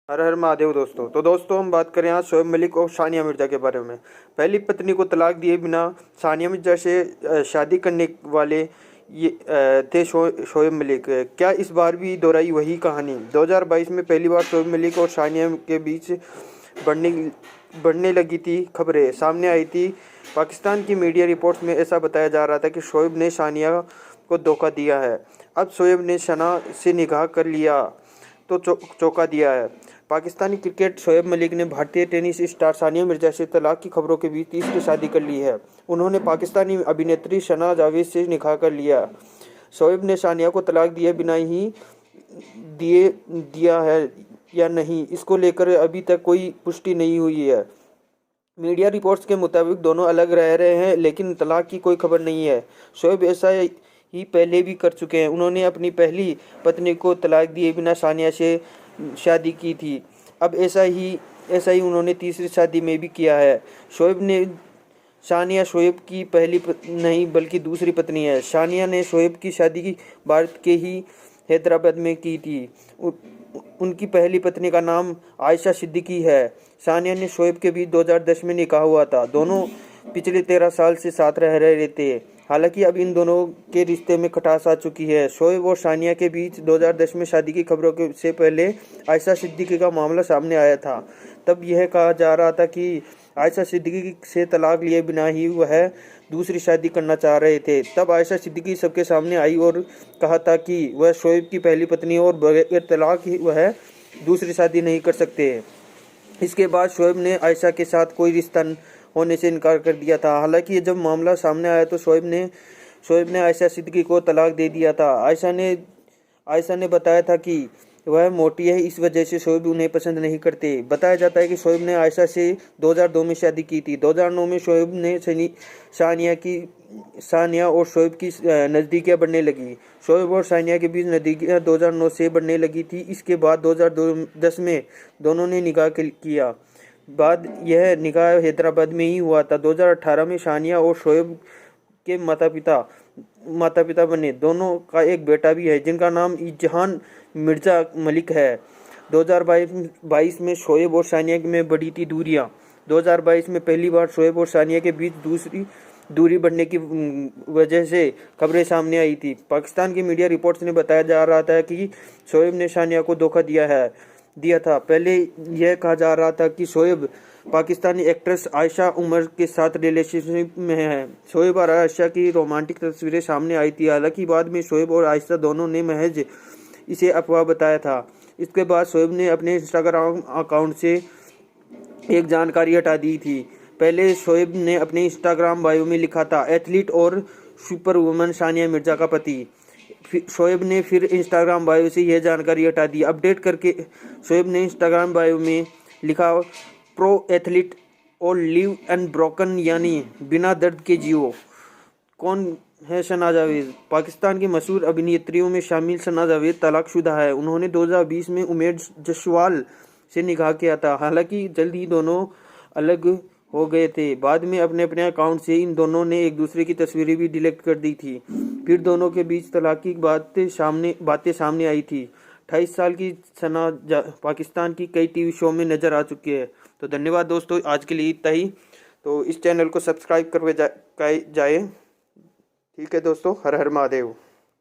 हर हर महादेव दोस्तों। तो दोस्तों हम बात करें आज शोएब मलिक और सानिया मिर्ज़ा के बारे में। पहली पत्नी को तलाक दिए बिना सानिया मिर्ज़ा से शादी करने वाले ये थे शोएब मलिक। क्या इस बार भी दोहराई वही कहानी? 2022 में पहली बार शोएब मलिक और सानिया के बीच बढ़ने बढ़ने लगी थी खबरें सामने आई थी। पाकिस्तान की मीडिया रिपोर्ट्स में ऐसा बताया जा रहा था कि शोएब ने सानिया को धोखा दिया है। अब शोएब ने सना से निकाह कर लिया तो चौंका दिया है। पाकिस्तानी क्रिकेट शोएब मलिक ने भारतीय टेनिस स्टार सानिया मिर्जा से तलाक की खबरों के बीच तीसरी शादी कर ली है। उन्होंने पाकिस्तानी अभिनेत्री सना जावेद से निकाह कर लिया। शोएब ने सानिया को तलाक दिए बिना ही दिया है या नहीं, इसको लेकर अभी तक कोई पुष्टि नहीं हुई है। मीडिया रिपोर्ट्स के मुताबिक दोनों अलग रह रहे हैं, लेकिन तलाक की कोई खबर नहीं है। शोएब ऐसा ही पहले भी कर चुके हैं। उन्होंने अपनी पहली पत्नी को तलाक दिए बिना सानिया से शादी की थी। अब ऐसा ही उन्होंने तीसरी शादी में भी किया है। सानिया शोएब की पहली नहीं बल्कि दूसरी पत्नी है। सानिया ने शोएब की शादी भारत के ही हैदराबाद में की थी। उनकी पहली पत्नी का नाम आयशा सिद्दीकी है। सानिया ने शोएब के बीच 2010 में निकाह हुआ था। दोनों पिछले 13 साल से साथ रह रहे थे। हालांकि अब इन दोनों के रिश्ते में खटास आ चुकी है। शोएब और सानिया के बीच 2010 में शादी की खबरों से पहले आयशा सिद्दीकी का मामला सामने आया था। तब यह कहा जा रहा था कि आयशा सिद्दीकी से तलाक लिए बिना ही वह दूसरी शादी करना चाह रहे थे। तब आयशा सिद्दीकी सबके सामने आई और कहा था कि वह शोएब की पहली पत्नी और बगैर तलाक ही वह दूसरी शादी नहीं कर सकते। इसके बाद शोएब ने आयशा के साथ कोई रिश्ता होने से इनकार कर दिया था। हालांकि जब मामला सामने आया तो शोएब ने आयशा सिद्दीकी को तलाक दे दिया था। आयशा ने बताया था कि वह मोटी है, इस वजह से शोएब उन्हें पसंद नहीं करते। बताया जाता है कि शोएब ने आयशा से 2002 में शादी की थी। 2009 में शोएब ने सानिया और शोएब की नज़दीकियाँ बढ़ने लगी। शोएब और सानिया के बीच नज़दीकियाँ 2009 से बढ़ने लगी थी। इसके बाद 2010 में दोनों ने निकाह किया। यह निकाह हैदराबाद में ही हुआ था। 2018 में सानिया और शोएब के माता पिता बने। दोनों का एक बेटा भी है जिनका नाम इजहान मिर्जा मलिक है। 2022 में शोएब और सानिया में बढ़ी थी दूरियां। 2022 में पहली बार शोएब और सानिया के बीच दूरी बढ़ने की वजह से खबरें सामने आई थी। पाकिस्तान की मीडिया रिपोर्ट्स ने बताया जा रहा था कि शोएब ने सानिया को धोखा दिया था। पहले यह कहा जा रहा था कि शोएब पाकिस्तानी एक्ट्रेस आयशा उमर के साथ रिलेशनशिप में है। शोएब और आयशा की रोमांटिक तस्वीरें सामने आई थी। हालांकि बाद में शोएब और आयशा दोनों ने महज इसे अफवाह बताया था। इसके बाद शोएब ने अपने इंस्टाग्राम अकाउंट से एक जानकारी हटा दी थी। पहले शोएब ने अपने इंस्टाग्राम बायो में लिखा था, एथलीट और सुपर वुमन सानिया मिर्जा का पति। शोएब ने फिर इंस्टाग्राम बायो से यह जानकारी हटा दी। अपडेट करके शोएब ने इंस्टाग्राम बायो में लिखा, प्रो एथलीट और लिव अनब्रोकन, यानी बिना दर्द के जियो। कौन है सना जावेद? पाकिस्तान की मशहूर अभिनेत्रियों में शामिल सना जावेद तलाकशुदा है। उन्होंने 2020 में उमेर जसवाल से निकाह किया था। हालांकि जल्द ही दोनों अलग हो गए थे। बाद में अपने अकाउंट से इन दोनों ने एक दूसरे की तस्वीरें भी डिलीट कर दी थी। फिर दोनों के बीच तलाक की बातें सामने आई थी। 28 साल की सना पाकिस्तान की कई टीवी शो में नजर आ चुकी है। तो धन्यवाद दोस्तों, आज के लिए इतना ही। तो इस चैनल को सब्सक्राइब करके जाए। ठीक है दोस्तों, हर हर महादेव।